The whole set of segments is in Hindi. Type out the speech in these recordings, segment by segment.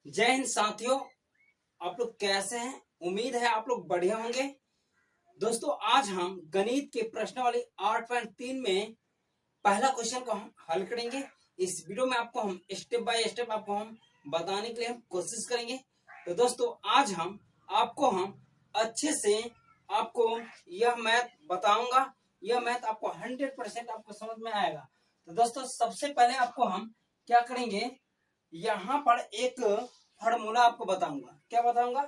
जय हिंद साथियों, आप लोग कैसे हैं? उम्मीद है आप लोग बढ़िया होंगे। दोस्तों, आज हम गणित के प्रश्नावली 8.3 में पहला क्वेश्चन को हम हल करेंगे। इस वीडियो में आपको हम स्टेप बाय स्टेप आपको हम बताने के लिए हम कोशिश करेंगे। तो दोस्तों, आज हम अच्छे से आपको यह मैथ बताऊंगा। यह मैथ आपको 100% आपको समझ में आएगा। तो दोस्तों, सबसे पहले आपको हम क्या करेंगे, यहाँ पर एक फॉर्मूला आपको बताऊंगा। क्या बताऊंगा?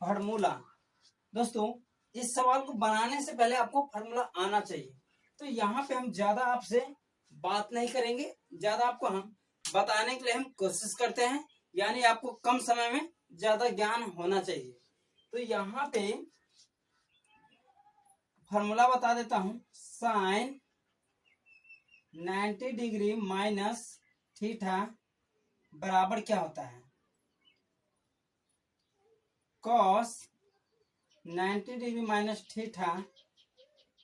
फॉर्मूला। दोस्तों, इस सवाल को बनाने से पहले आपको फॉर्मूला आना चाहिए। तो यहाँ पे हम ज्यादा आपसे बात नहीं करेंगे, ज्यादा आपको हम बताने के लिए हम कोशिश करते हैं, यानी आपको कम समय में ज्यादा ज्ञान होना चाहिए। तो यहाँ पे फॉर्मूला बता देता हूं। साइन 90 डिग्री माइनस थीटा बराबर क्या होता है? कॉस 90 डिग्री माइनस थीटा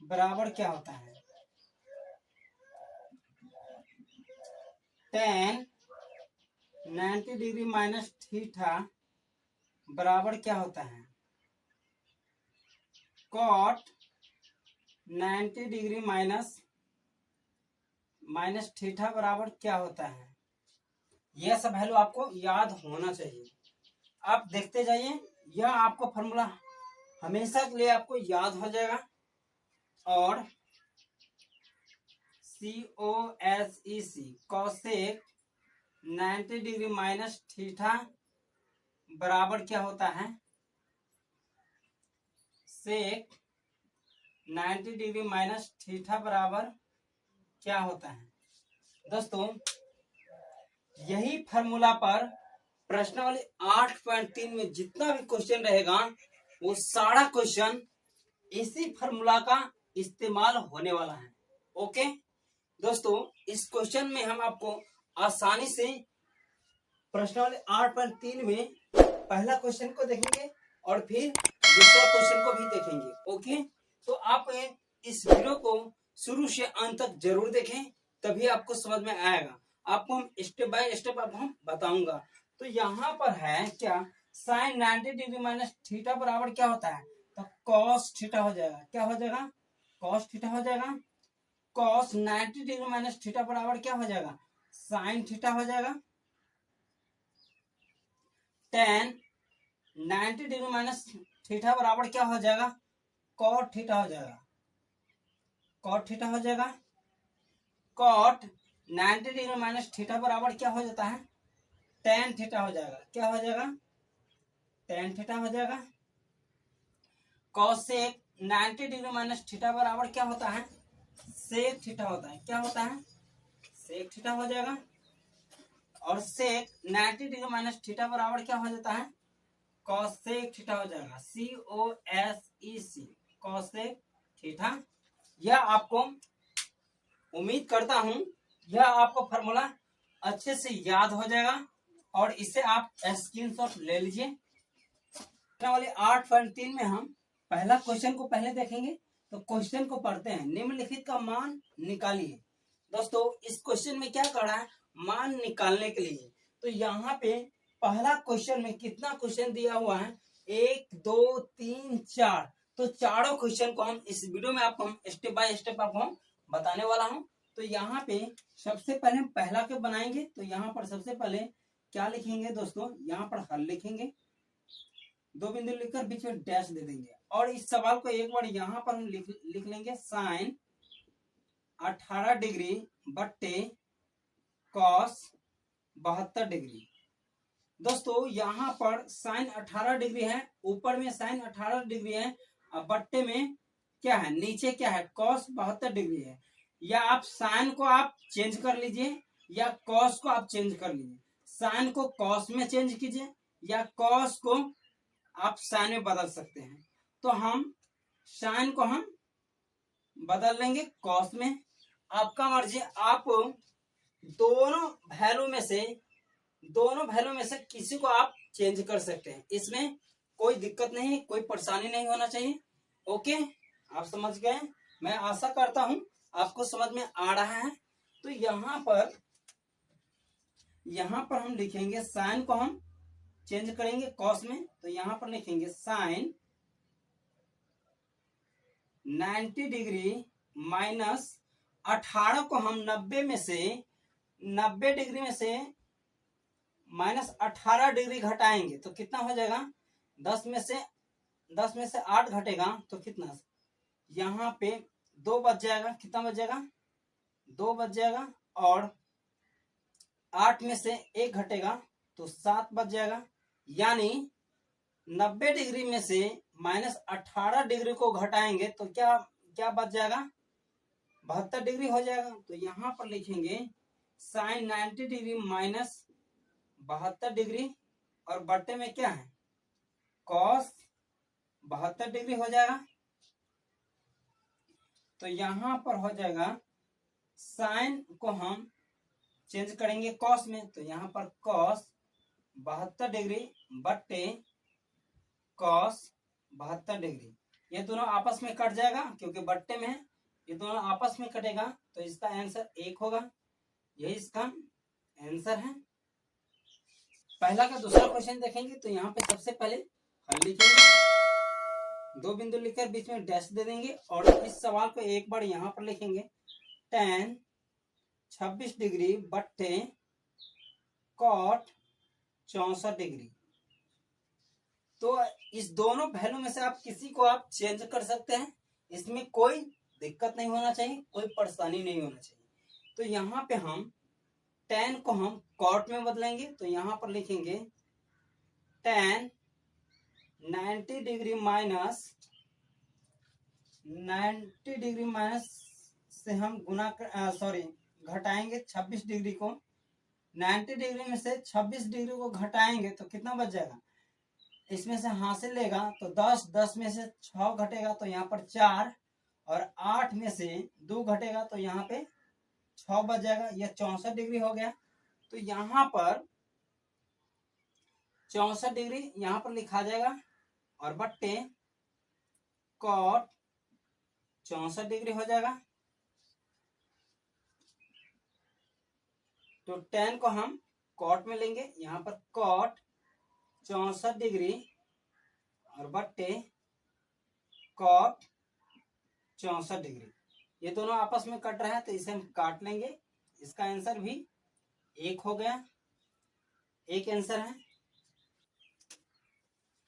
बराबर क्या होता है? टेन 90 डिग्री माइनस थीटा बराबर क्या होता है? कॉट 90 डिग्री माइनस थीटा बराबर क्या होता है? यह सब वैल्यू आपको याद होना चाहिए। आप देखते जाइए, यह आपको फॉर्मूला हमेशा के लिए आपको याद हो जाएगा। और COSEC cosec 90 degree minus theta बराबर क्या होता है? सेक 90 डिग्री माइनस थीटा बराबर क्या होता है? दोस्तों, यही फॉर्मूला पर प्रश्नावली 8.3 में जितना भी क्वेश्चन रहेगा, वो सारा क्वेश्चन इसी फॉर्मूला का इस्तेमाल होने वाला है। ओके दोस्तों, इस क्वेश्चन में हम आपको आसानी से प्रश्नावली 8.3 में पहला क्वेश्चन को देखेंगे और फिर दूसरा क्वेश्चन को भी देखेंगे। ओके, तो आप इस वीडियो को शुरू से अंत तक जरूर देखें, तभी आपको समझ में आएगा। आपको हम स्टेप बाय स्टेप आपको हम बताऊंगा। तो यहाँ पर है क्या, साइन 90 डिग्री माइनस थीटा बराबर क्या होता है? तो कॉस थीटा हो जाएगा। क्या हो जाएगा? कॉस थीटा हो जाएगा। कॉस 90 डिग्री माइनस थीटा बराबर क्या हो जाएगा? साइन थीटा हो जाएगा। टेन 90 डिग्री माइनस थीटा बराबर क्या हो जाएगा? कॉट थीटा हो जाएगा। कॉट थीटा हो जाएगा। कॉट 90 डिग्री माइनस थीटा बराबर क्या हो जाता है? टेन थीटा हो जाएगा। क्या हो जाएगा? टेन थीटा हो जाएगा। कॉसेक 90 डिग्री माइनस थीटा बराबर क्या होता है? सेक थीटा होता है। क्या होता है? सेक थीटा हो जाएगा। और सेक 90 डिग्री माइनस थीटा बराबर क्या हो जाता है? कॉसेक थीटा हो जाएगा। COSEC cosec theta. यह आपको उम्मीद करता हूं यह आपको फॉर्मूला अच्छे से याद हो जाएगा और इसे आप स्क्रीनशॉट ले लीजिए। वाले 8.3 में हम पहला क्वेश्चन को पहले देखेंगे। तो क्वेश्चन को पढ़ते हैं। निम्नलिखित का मान निकालिए। दोस्तों, इस क्वेश्चन में क्या कर रहा है? मान निकालने के लिए। तो यहाँ पे पहला क्वेश्चन में कितना क्वेश्चन दिया हुआ है? 1 2 3 4। तो चारों क्वेश्चन को हम इस वीडियो में आपको हम स्टेप बाय स्टेप आपको हम बताने वाला हूं। तो यहाँ पे सबसे पहले हम पहला के बनाएंगे। तो यहाँ पर सबसे पहले क्या लिखेंगे दोस्तों? यहाँ पर हल लिखेंगे, दो बिंदु लिखकर बीच में डैश दे देंगे। और इस सवाल को एक बार यहाँ पर हम लिख लेंगे, साइन 18 डिग्री बट्टे कॉस 72 डिग्री। दोस्तों, यहाँ पर साइन 18 डिग्री है, ऊपर में साइन 18 डिग्री है, अब बट्टे में क्या है? नीचे क्या है? कॉस 72 डिग्री है। या आप साइन को आप चेंज कर लीजिए या कॉस को आप चेंज कर लीजिए। साइन को कॉस में चेंज कीजिए या कॉस को आप साइन में बदल सकते हैं। तो हम साइन को हम बदल लेंगे कॉस में। आपका मर्जी, आप दोनों वैल्यू में से किसी को आप चेंज कर सकते हैं। इसमें कोई दिक्कत नहीं, कोई परेशानी नहीं होना चाहिए। ओके, आप समझ गए? मैं आशा करता हूं आपको समझ में आ रहा है। तो यहाँ पर हम लिखेंगे, साइन को हम चेंज करेंगे कॉस में, तो यहां पर लिखेंगे साइन 90 डिग्री माइनस 18 को हम 90 डिग्री में से माइनस 18 डिग्री घटाएंगे तो कितना हो जाएगा, 10 में से 8 घटेगा तो कितना, यहाँ पे 2 बच जाएगा, कितना बच जाएगा, 2 बच जाएगा, और 8 में से 1 घटेगा तो 7 बच जाएगा। यानी 90 डिग्री में से माइनस 18 डिग्री को घटाएंगे तो क्या क्या बच जाएगा, 72 डिग्री हो जाएगा। तो यहां पर लिखेंगे साइन 90 डिग्री माइनस 72 डिग्री, और बट्टे में क्या है, कॉस 72 डिग्री हो जाएगा। तो यहां पर हो जाएगा साइन को हम चेंज करेंगे कॉस में, तो यहां पर कॉस 72 डिग्री बट्टे कॉस 72 डिग्री, ये दोनों आपस में कट जाएगा क्योंकि बट्टे में है, ये दोनों आपस में कटेगा तो इसका आंसर 1 होगा, यही इसका आंसर है। पहला का दूसरा क्वेश्चन देखेंगे तो यहाँ पे सबसे पहले हल लिखेंगे, 2 बिंदु लिखकर बीच में डैश दे देंगे, और इस सवाल को एक बार यहाँ पर लिखेंगे tan 26 डिग्री बट्टे कॉट 64 डिग्री। तो इस दोनों वैल्यू में से आप किसी को आप चेंज कर सकते हैं, इसमें कोई दिक्कत नहीं होना चाहिए, कोई परेशानी नहीं होना चाहिए। तो यहाँ पे हम tan को हम कॉट में बदलेंगे, तो यहाँ पर लिखेंगे tan 90 डिग्री माइनस से हम गुना घटाएंगे 26 डिग्री को, 90 डिग्री में से 26 डिग्री को घटाएंगे तो कितना बच जाएगा, इसमें से हासिल लेगा तो 10 में से 6 घटेगा तो यहाँ पर 4, और 8 में से 2 घटेगा तो यहाँ पे 6 बच जाएगा, यह 64 डिग्री हो गया। तो यहाँ पर 64 डिग्री यहाँ पर लिखा जाएगा, और बट्टे कॉट 64 डिग्री हो जाएगा। तो tan को हम कॉट में लेंगे, यहाँ पर कॉट 64 डिग्री और बट्टे कॉट 64 डिग्री, ये दोनों आपस में कट रहा है तो इसे हम काट लेंगे, इसका आंसर भी 1 हो गया, 1 आंसर है।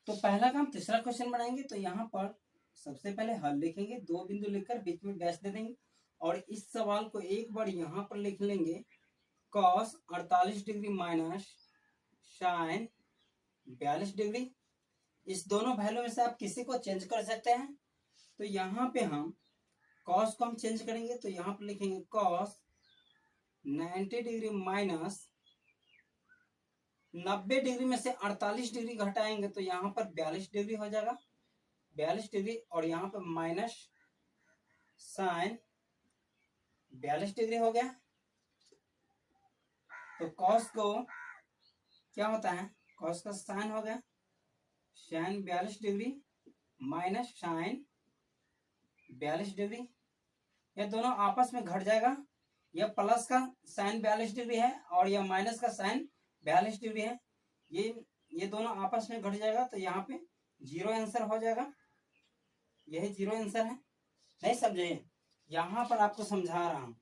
तो पहला काम तीसरा क्वेश्चन बनाएंगे, तो यहाँ पर सबसे पहले हल लिखेंगे, 2 बिंदु लिखकर बीच में डैश दे देंगे, और इस सवाल को एक बार यहाँ पर लिख लेंगे cos 48 degree minus sine 42 degree. इस दोनों वैल्यू में से आप किसी को चेंज कर सकते हैं। तो यहाँ पे हम cos को हम चेंज करेंगे, तो यहाँ पर लिखेंगे cos 90 डिग्री माइनस 90 डिग्री में से 48 डिग्री घटाएंगे तो यहाँ पर 42 डिग्री हो जाएगा, 42 डिग्री, और यहाँ पर माइनस साइन 42 डिग्री हो गया। तो cos को क्या होता है, cos का साइन हो गया sine 42 degree minus sine 42 degree, ये दोनों आपस में घट जाएगा, यह प्लस का साइन 42 डिग्री है और यह माइनस का साइन 42 डिग्री है, ये दोनों आपस में घट जाएगा तो यहाँ पे 0 आंसर हो जाएगा, यही 0 आंसर है। नहीं समझे, यहाँ पर आपको समझा रहा हूं,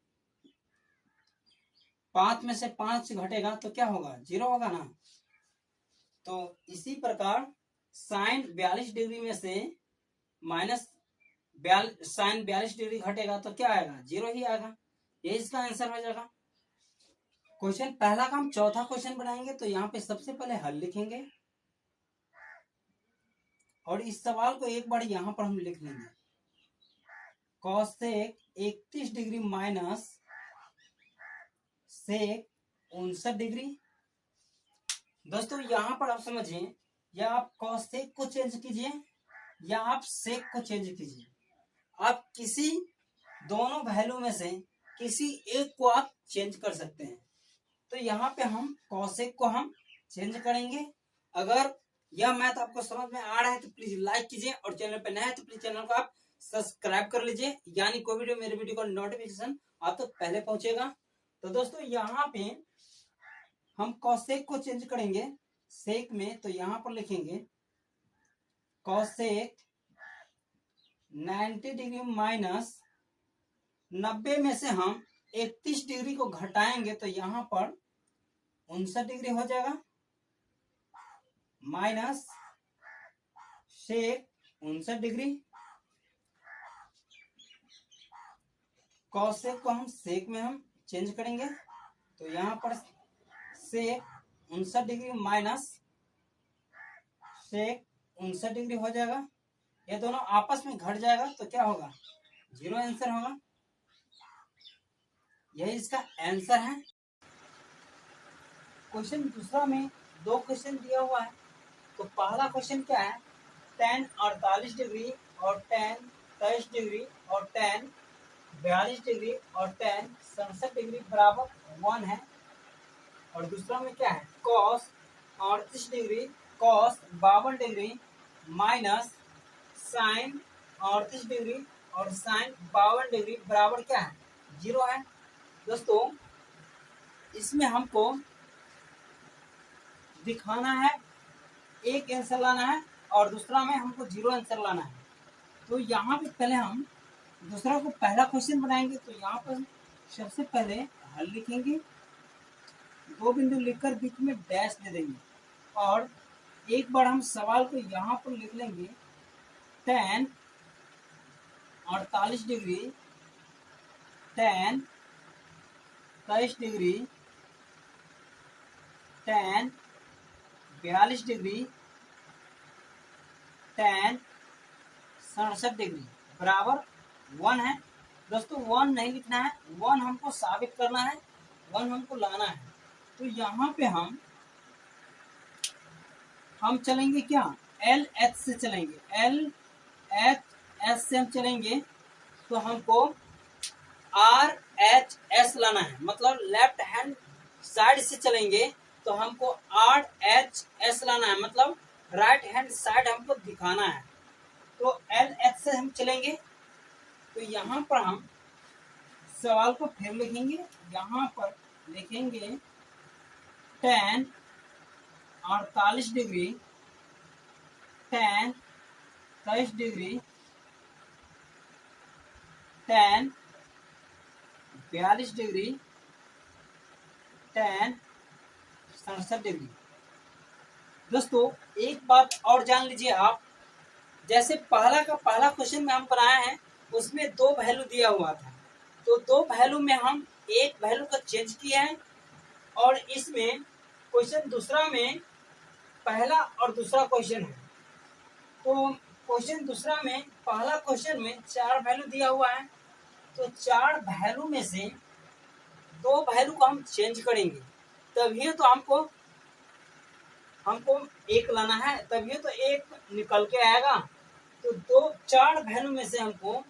5 में से 5 घटेगा तो क्या होगा, 0 होगा ना। तो इसी प्रकार साइन 42 डिग्री में से माइनस साइन 42 डिग्री घटेगा तो क्या आएगा, 0 ही आएगा, ये इसका आंसर हो जाएगा। क्वेश्चन पहला का हम चौथा क्वेश्चन बनाएंगे, तो यहाँ पे सबसे पहले हल लिखेंगे, और इस सवाल को एक बार यहाँ पर हम लिख लेंगे, cosec 31 degree minus sec 59 degree. दोस्तों यहाँ पर आप समझिए, या आप कॉसेक को चेंज कीजिए या आप सेक को चेंज कीजिए, आप किसी दोनों वैल्यू में से किसी एक को आप चेंज कर सकते हैं। तो यहाँ पे हम कॉसेक को हम चेंज करेंगे। अगर यह मैथ आपको समझ में आ रहा है तो प्लीज लाइक कीजिए, और चैनल पे नया है तो प्लीज चैनल को आप सब्सक्राइब कर लीजिए, यानी कोई वीडियो मेरे वीडियो का नोटिफिकेशन आप तक पहले पहुंचेगा। तो दोस्तों यहाँ पे हम कॉसेक को चेंज करेंगे, सेक में, तो यहाँ पर लिखेंगे कॉसेक 90 डिग्री माइनस 90 में से हम 31 डिग्री को घटाएंगे तो यहाँ पर 59 डिग्री हो जाएगा, माइनस सेक 59 डिग्री। कॉसेक को हम सेक में हम चेंज करेंगे तो यहाँ पर सेक 59 डिग्री माइनस सेक 59 डिग्री हो जाएगा। ये दोनों आपस में घट जाएगा तो क्या होगा, 0 आंसर होगा। यही इसका आंसर है। क्वेश्चन दूसरा में दो क्वेश्चन दिया हुआ है। तो पहला क्वेश्चन क्या है, tan 48 डिग्री और tan 23 डिग्री और tan 42 डिग्री और tan 67 डिग्री बराबर 1 है। और दूसरा में क्या है, cos 38 degree cos 52 degree minus sin 38 degree और sin 52 डिग्री बराबर क्या है, 0 है। दोस्तों इसमें हमको दिखाना है, एक आंसर लाना है और दूसरा में हमको 0 आंसर लाना है। तो यहाँ पे पहले हम दूसरा को पहला क्वेश्चन बनाएंगे। तो यहाँ पर सबसे पहले हल लिखेंगे, 2 बिंदु लिखकर बीच में डैश दे देंगे और एक बार हम सवाल को यहाँ पर लिख लेंगे, tan 48 degree tan 23 degree tan 42 degree tan 67 degree बराबर 1 है। दोस्तों 1 नहीं लिखना है, 1 हमको साबित करना है, 1 हमको लाना है। तो यहाँ पे हम चलेंगे क्या, LH से चलेंगे, LHS से हम चलेंगे तो हमको RHS लाना है, मतलब लेफ्ट हैंड साइड से चलेंगे तो हमको RHS लाना है, मतलब राइट हैंड साइड हमको दिखाना है। तो LH से हम चलेंगे तो यहाँ पर हम सवाल को फिर लिखेंगे, यहाँ पर लिखेंगे tan 48 degree tan 23 degree tan 42 degree tan 67 degree. दोस्तों एक बात और जान लीजिए आप, जैसे पहला क्वेश्चन में हम बनाए हैं उसमें 2 वैल्यू दिया हुआ था, तो 2 वैल्यू में हम एक वैल्यू का चेंज किया है। और इसमें क्वेश्चन दूसरा में पहला और दूसरा क्वेश्चन है, तो क्वेश्चन दूसरा में पहला क्वेश्चन में 4 वैल्यू दिया हुआ है, तो 4 वैल्यू में से 2 वैल्यू को हम चेंज करेंगे तभी तो हमको एक लाना है, तभी तो एक निकल के आएगा। तो 4 वैल्यू में से हमको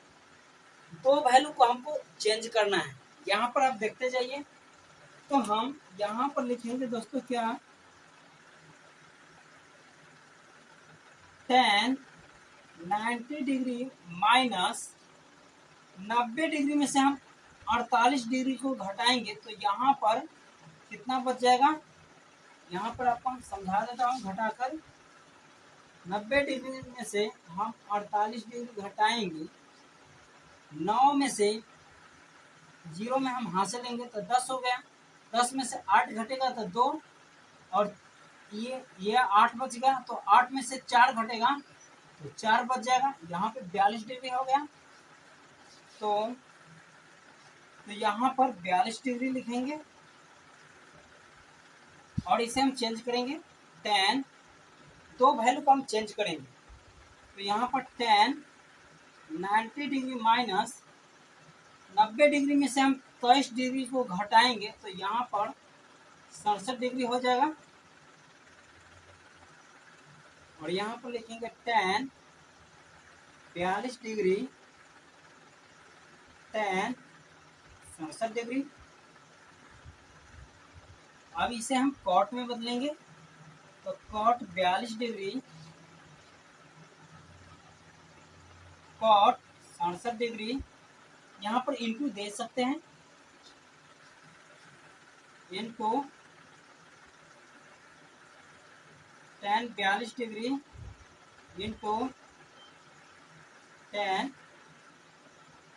2 वैल्यू को हमको चेंज करना है। यहाँ पर आप देखते जाइए, तो हम यहाँ पर लिखेंगे दोस्तों क्या, tan 90 डिग्री माइनस 90 डिग्री में से हम 48 डिग्री को घटाएंगे तो यहाँ पर कितना बच जाएगा, यहाँ पर आपको समझा देता हूँ घटाकर। 90 डिग्री में से हम 48 डिग्री घटाएंगे, 9 में से 0 में हम हासिल लेंगे तो 10 हो गया, 10 में से 8 घटेगा तो 2 और ये 8 बच गया, तो 8 में से 4 घटेगा तो 4 बच जाएगा, यहाँ पे 42 डिग्री हो गया। तो यहाँ पर 42 डिग्री लिखेंगे और इसे हम चेंज करेंगे, tan 2 वैल्यू को हम चेंज करेंगे। तो यहाँ पर tan 90 डिग्री माइनस 90 डिग्री में से हम 23 डिग्री को घटाएंगे तो यहाँ पर 67 डिग्री हो जाएगा। और यहाँ पर लिखेंगे tan 42 डिग्री tan 67 डिग्री। अब इसे हम कॉट में बदलेंगे तो कॉट 42 डिग्री कॉट 67 डिग्री, यहाँ पर इनटू दे सकते हैं, इनको tan 42 degree into tan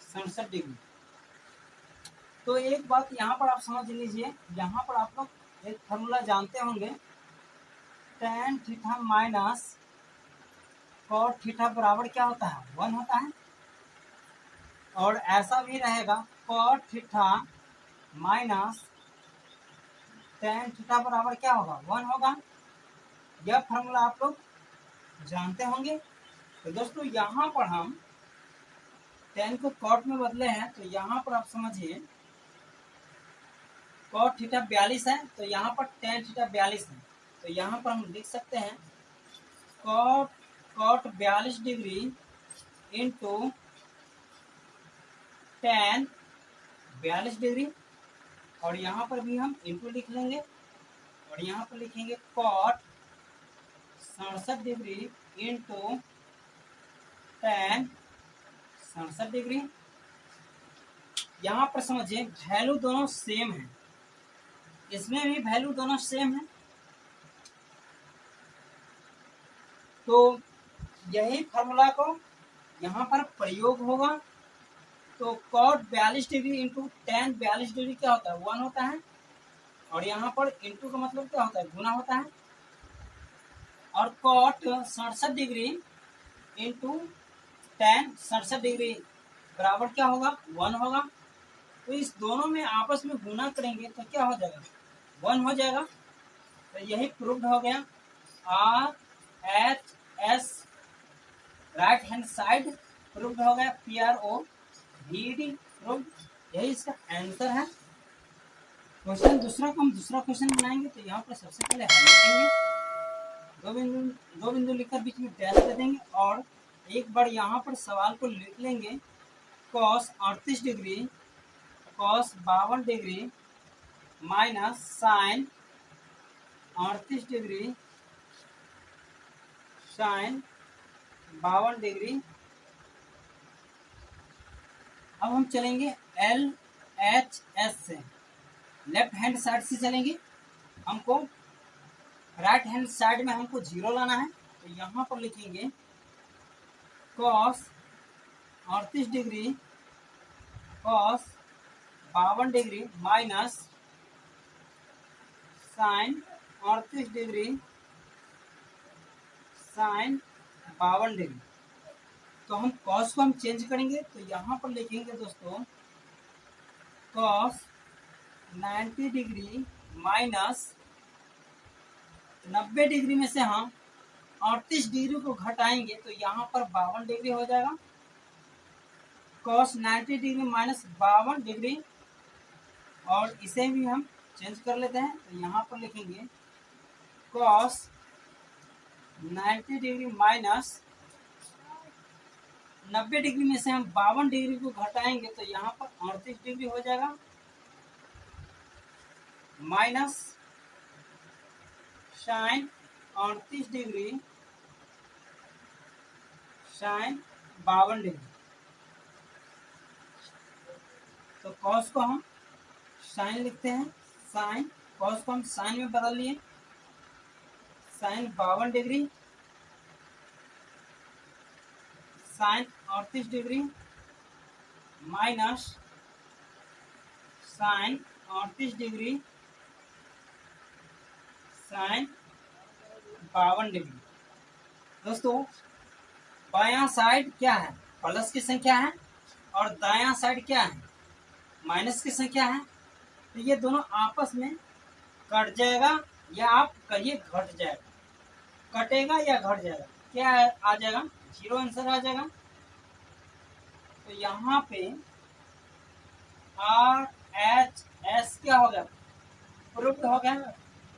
67 degree. तो एक बात यहाँ पर आप समझ लीजिए, यहाँ पर आप लोग एक फॉर्मूला जानते होंगे, tan theta minus cot theta बराबर क्या होता है, 1 होता है। और ऐसा भी रहेगा cot theta minus tan theta बराबर क्या होगा, 1 होगा। यह फॉर्मूला आप लोग जानते होंगे। तो दोस्तों यहाँ पर हम tan को cot में बदले हैं, तो यहाँ पर आप समझिए cot थीटा 42 है, तो यहाँ पर tan थीटा 42 है। तो यहाँ पर हम लिख सकते हैं cot 42 degree into tan 42 degree. और यहाँ पर भी हम इंटू लिख लेंगे, और यहाँ पर लिखेंगे cot 67 degree into tan 67 degree. यहाँ पर समझिए वैल्यू दोनों सेम है, इसमें भी वैल्यू दोनों सेम है। तो यही फॉर्मूला को यहाँ पर प्रयोग होगा। तो cot 42 degree into tan 42 degree क्या होता है, 1 होता है। और यहाँ पर इंटू का मतलब क्या होता है, गुना होता है। और cot 67 degree into tan 67 degree बराबर क्या होगा, 1 होगा। तो इस दोनों में आपस में गुना करेंगे तो क्या हो जाएगा, 1 हो जाएगा। तो यही प्रूव्ड हो गया। RHS right hand side proved हो गया, PROVD प्रूव्ड। यही इसका आंसर है। क्वेश्चन दूसरा को हम दूसरा क्वेश्चन बनाएंगे। तो यहाँ पर सबसे पहले हल लिखेंगे, दो बिंदु लिखकर बीच में डैश दे देंगे। और एक बार यहाँ पर सवाल को लिख लेंगे, cos 38 degree cos 52 degree minus sin 38 degree sin 52 degree. अब हम चलेंगे LHS से, लेफ्ट हैंड साइड से चलेंगे। हमको राइट हैंड साइड में हमको 0 लाना है। तो यहाँ पर लिखेंगे cos 38 degree cos 52 degree minus sin 38 degree sin 52 degree. तो हम cos को हम चेंज करेंगे। तो यहाँ पर लिखेंगे दोस्तों cos 90 डिग्री माइनस 90 डिग्री में से हम 38 डिग्री को घटाएंगे तो यहाँ पर 52 डिग्री हो जाएगा। cos 90 डिग्री माइनस 52 डिग्री, और इसे भी हम चेंज कर लेते हैं। तो यहाँ पर लिखेंगे cos 90 डिग्री माइनस 90 डिग्री में से हम 52 डिग्री को घटाएंगे तो यहाँ पर 38 डिग्री हो जाएगा, minus sin 38 degree sin 52 degree. तो cos को हम sin लिखते हैं, sin cos को हम sin में बदल लिए, sin 52 degree sin 38 degree minus sin 38 degree sin 52 degree. दोस्तों बायां साइड क्या है, प्लस की संख्या है, और दायां साइड क्या है, माइनस की संख्या है। तो ये दोनों आपस में कट जाएगा, या आप कहिए घट जाएगा, कटेगा या घट जाएगा, क्या आ जाएगा, 0 आंसर आ जाएगा। तो यहाँ पे RHS क्या हो गया, प्रूव्ड हो गया,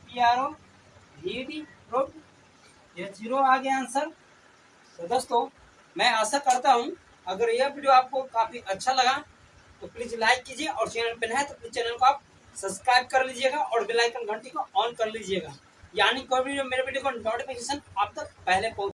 PROVD प्रूव्ड, ये 0 आ गया आंसर। तो दोस्तों मैं आशा करता हूँ अगर यह वीडियो आपको काफी अच्छा लगा तो प्लीज लाइक कीजिए, और चैनल पे नए हैं तो प्लीज चैनल को आप सब्सक्राइब कर लीजिएगा और बेल आइकन घंटी को ऑन कर लीजिएगा, यानी कोई भी मेरे वीडियो का नोटिफिकेशन आप तक पहले पहुंच